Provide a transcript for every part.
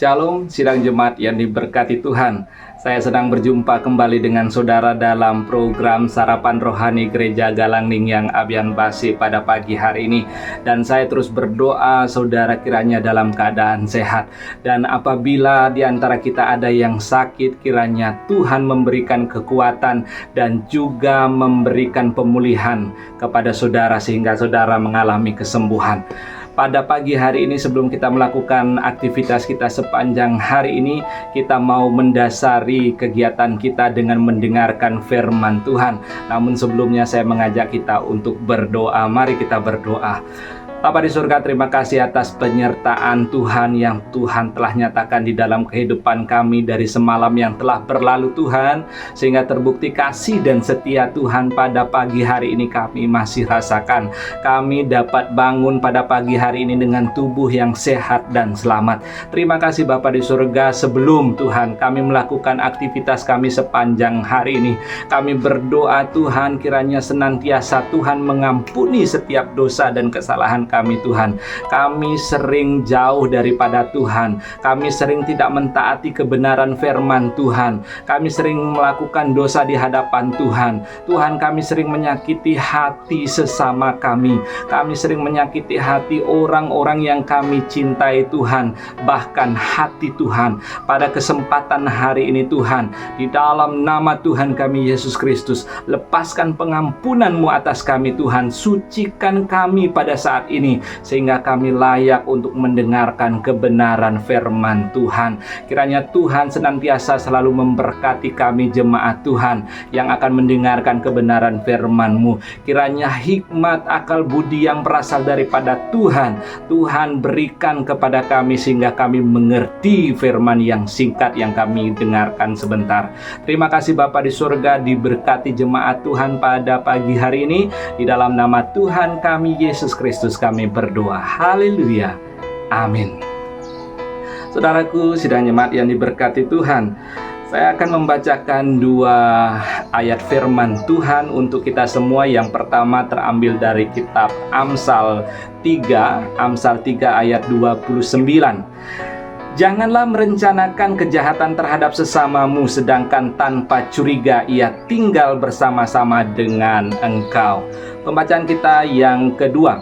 Shalom, sidang jemaat yang diberkati Tuhan. Saya sedang berjumpa kembali dengan saudara dalam program Sarapan Rohani Gereja Galangning yang Abian Basi pada pagi hari ini. Dan saya terus berdoa saudara kiranya dalam keadaan sehat. Dan apabila di antara kita ada yang sakit, kiranya Tuhan memberikan kekuatan dan juga memberikan pemulihan kepada saudara sehingga saudara mengalami kesembuhan. Pada pagi hari ini sebelum kita melakukan aktivitas kita sepanjang hari ini, kita mau mendasari kegiatan kita dengan mendengarkan firman Tuhan. Namun sebelumnya saya mengajak kita untuk berdoa. Mari kita berdoa. Bapa di surga, terima kasih atas penyertaan Tuhan yang Tuhan telah nyatakan di dalam kehidupan kami dari semalam yang telah berlalu Tuhan, sehingga terbukti kasih dan setia Tuhan pada pagi hari ini kami masih rasakan. Kami dapat bangun pada pagi hari ini dengan tubuh yang sehat dan selamat. Terima kasih Bapa di surga. Sebelum Tuhan kami melakukan aktivitas kami sepanjang hari ini, kami berdoa Tuhan kiranya senantiasa Tuhan mengampuni setiap dosa dan kesalahan kami Tuhan. Kami sering jauh daripada Tuhan. Kami sering tidak mentaati kebenaran firman Tuhan. Kami sering melakukan dosa di hadapan Tuhan. Tuhan, kami sering menyakiti hati sesama kami. Kami sering menyakiti hati orang-orang yang kami cintai Tuhan. Bahkan hati Tuhan. Pada kesempatan hari ini Tuhan, di dalam nama Tuhan kami Yesus Kristus, lepaskan pengampunan-Mu atas kami Tuhan. Sucikan kami pada saat ini, sehingga kami layak untuk mendengarkan kebenaran firman Tuhan. Kiranya Tuhan senantiasa selalu memberkati kami jemaat Tuhan yang akan mendengarkan kebenaran firman-Mu. Kiranya hikmat akal budi yang berasal daripada Tuhan, Tuhan berikan kepada kami sehingga kami mengerti firman yang singkat yang kami dengarkan sebentar. Terima kasih Bapa di surga, diberkati jemaat Tuhan pada pagi hari ini. Di dalam nama Tuhan kami Yesus Kristus kami berdoa. Haleluya. Amin. Saudaraku, sidang jemaat yang diberkati Tuhan, saya akan membacakan dua ayat firman Tuhan untuk kita semua. Yang pertama terambil dari kitab Amsal 3 ayat 29. Janganlah merencanakan kejahatan terhadap sesamamu, sedangkan tanpa curiga ia tinggal bersama-sama dengan engkau. Pembacaan kita yang kedua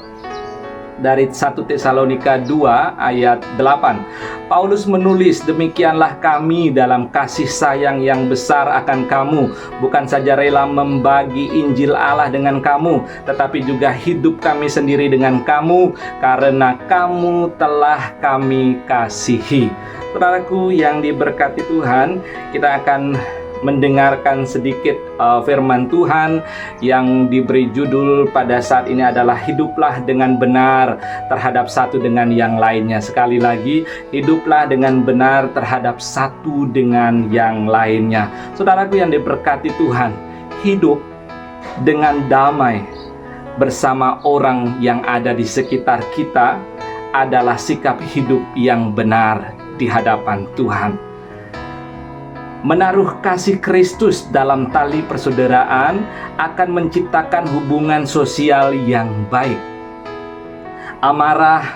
dari 1 Tesalonika 2 ayat 8. Paulus menulis, demikianlah kami dalam kasih sayang yang besar akan kamu, bukan saja rela membagi Injil Allah dengan kamu, tetapi juga hidup kami sendiri dengan kamu, karena kamu telah kami kasihi. Saudaraku yang diberkati Tuhan, kita akan mendengarkan sedikit firman Tuhan yang diberi judul pada saat ini adalah hiduplah dengan benar terhadap satu dengan yang lainnya. Sekali lagi, hiduplah dengan benar terhadap satu dengan yang lainnya. Saudaraku yang diberkati Tuhan, hidup dengan damai bersama orang yang ada di sekitar kita adalah sikap hidup yang benar di hadapan Tuhan. Menaruh kasih Kristus dalam tali persaudaraan akan menciptakan hubungan sosial yang baik. Amarah,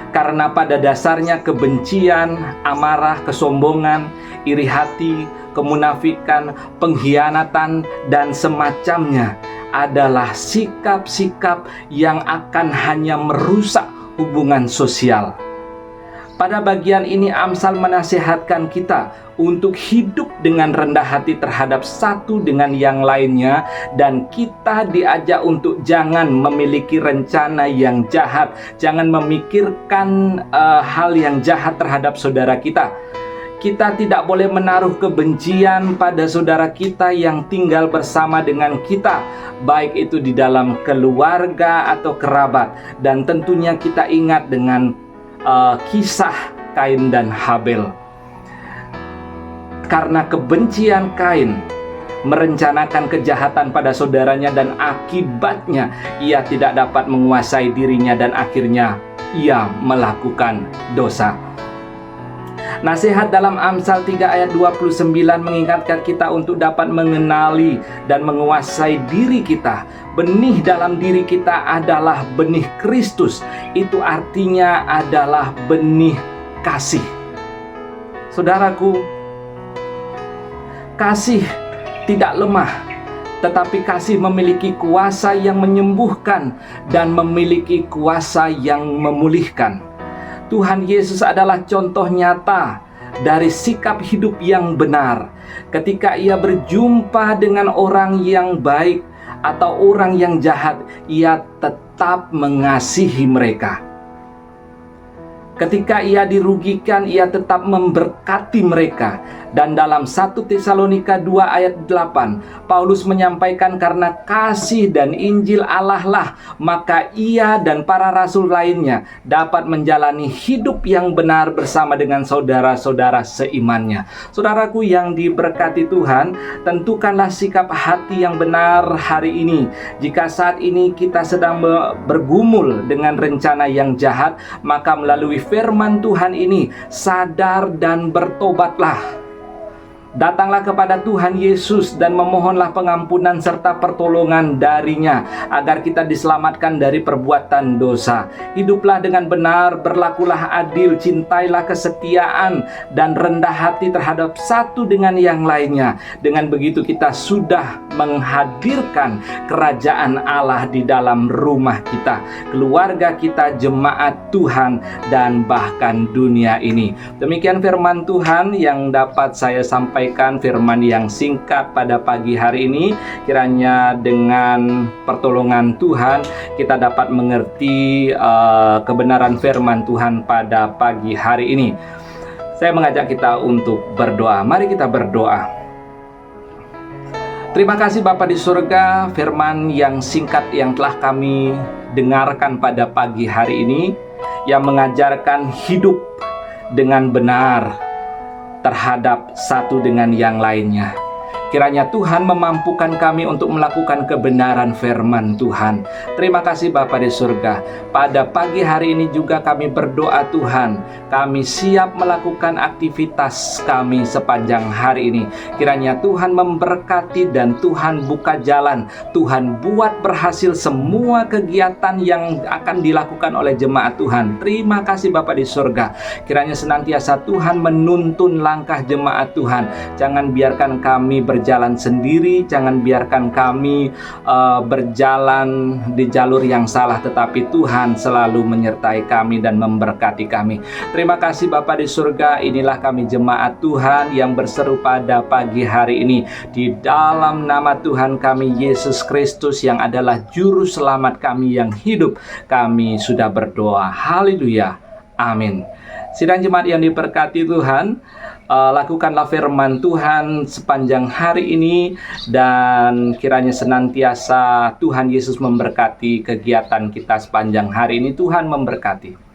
karena pada dasarnya kebencian, amarah, kesombongan, iri hati, kemunafikan, pengkhianatan, dan semacamnya adalah sikap-sikap yang akan hanya merusak hubungan sosial. Pada bagian ini Amsal menasihatkan kita untuk hidup dengan rendah hati terhadap satu dengan yang lainnya, dan kita diajak untuk jangan memiliki rencana yang jahat, jangan memikirkan hal yang jahat terhadap saudara kita. Kita tidak boleh menaruh kebencian pada saudara kita yang tinggal bersama dengan kita, baik itu di dalam keluarga atau kerabat. Dan tentunya kita ingat dengan kisah Kain dan Habel. Karena kebencian Kain merencanakan kejahatan pada saudaranya, dan akibatnya ia tidak dapat menguasai dirinya dan akhirnya ia melakukan dosa. Nasihat dalam Amsal 3 ayat 29 mengingatkan kita untuk dapat mengenali dan menguasai diri kita. Benih dalam diri kita adalah benih Kristus. Itu artinya adalah benih kasih. Saudaraku, kasih tidak lemah, tetapi kasih memiliki kuasa yang menyembuhkan dan memiliki kuasa yang memulihkan. Tuhan Yesus adalah contoh nyata dari sikap hidup yang benar. Ketika ia berjumpa dengan orang yang baik atau orang yang jahat, ia tetap mengasihi mereka. Ketika ia dirugikan, ia tetap memberkati mereka. Dan dalam 1 Tesalonika 2 ayat 8, Paulus menyampaikan karena kasih dan Injil Allah lah, maka ia dan para rasul lainnya dapat menjalani hidup yang benar bersama dengan saudara-saudara seimannya. Saudaraku yang diberkati Tuhan, tentukanlah sikap hati yang benar hari ini. Jika saat ini kita sedang bergumul dengan rencana yang jahat, maka melalui firman Tuhan ini, sadar dan bertobatlah. Datanglah kepada Tuhan Yesus dan memohonlah pengampunan serta pertolongan darinya, agar kita diselamatkan dari perbuatan dosa. Hiduplah dengan benar, berlakulah adil, cintailah kesetiaan, dan rendah hati terhadap satu dengan yang lainnya. Dengan begitu kita sudah menghadirkan kerajaan Allah di dalam rumah kita, keluarga kita, jemaat Tuhan, dan bahkan dunia ini. Demikian firman Tuhan yang dapat saya sampaikan, firman yang singkat pada pagi hari ini. Kiranya dengan pertolongan Tuhan kita dapat mengerti kebenaran firman Tuhan pada pagi hari ini. Saya mengajak kita untuk berdoa. Mari kita berdoa. Terima kasih Bapa di surga, firman yang singkat yang telah kami dengarkan pada pagi hari ini, yang mengajarkan hidup dengan benar terhadap satu dengan yang lainnya. Kiranya Tuhan memampukan kami untuk melakukan kebenaran firman Tuhan. Terima kasih Bapa di surga. Pada pagi hari ini juga kami berdoa Tuhan, kami siap melakukan aktivitas kami sepanjang hari ini. Kiranya Tuhan memberkati dan Tuhan buka jalan. Tuhan buat berhasil semua kegiatan yang akan dilakukan oleh jemaat Tuhan. Terima kasih Bapa di surga. Kiranya senantiasa Tuhan menuntun langkah jemaat Tuhan. Jangan biarkan kami berjalan sendiri, jangan biarkan kami berjalan di jalur yang salah, tetapi Tuhan selalu menyertai kami dan memberkati kami. Terima kasih Bapa di surga. Inilah kami jemaat Tuhan yang berseru pada pagi hari ini. Di dalam nama Tuhan kami Yesus Kristus yang adalah juru selamat kami yang hidup, kami sudah berdoa. Haleluya. Amin. Sidang jemaat yang diberkati Tuhan, lakukanlah firman Tuhan sepanjang hari ini, dan kiranya senantiasa Tuhan Yesus memberkati kegiatan kita sepanjang hari ini. Tuhan memberkati.